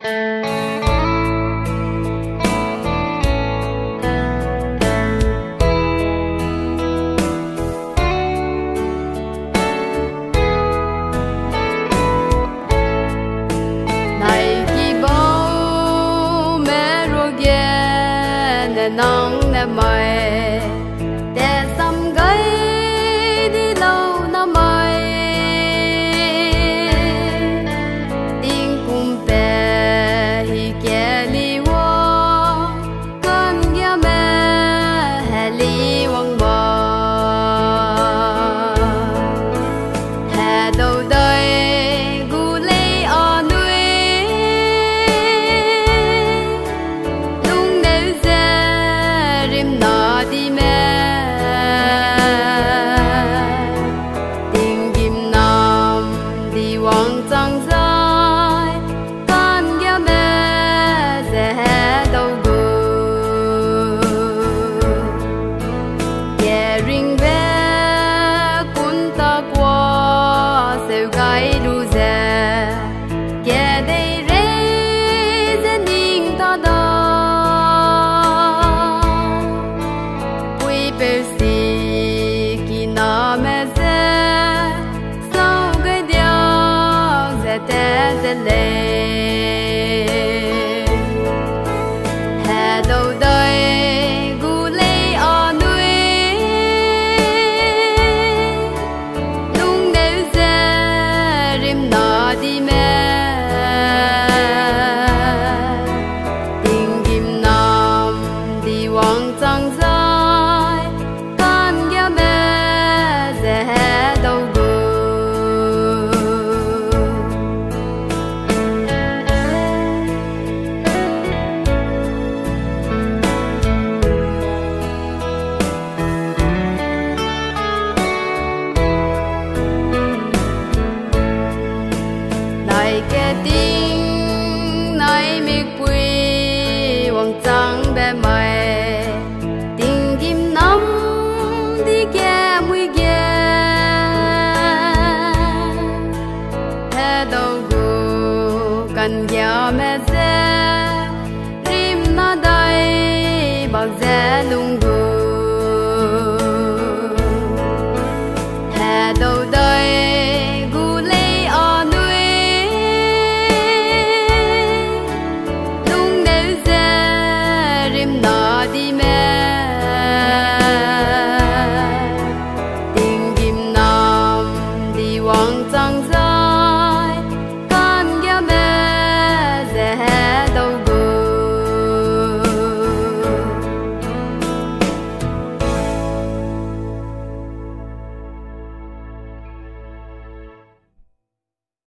nắng nè mày để xăm gấy đi lâu năm mày tiếng cùng bé hi kia li wo con kia mẹ hè li wang bò hè đầu đời gu lê ở núi lung nếu ra rim nọ đi mẹ tình kim nam đi wang trăng rơi con kia mẹ sẽ hè đầu gu yeah ring ve kun ta qua sêu gai lu ra yeah đây re ra ning ta da quy bê si ki na me ra sao cái điều ra te te le hè đầu đời gu lê ở núi lung nếu ra rim nọ đi mẹ tình kim nam đi wang trăng rơi con kia mẹ sẽ hè đầu gu lại cái tiếng nói mi quy wang trăng bé mày tình kim nắm đi kia mũi kia hè đầu gu cần gió mẹ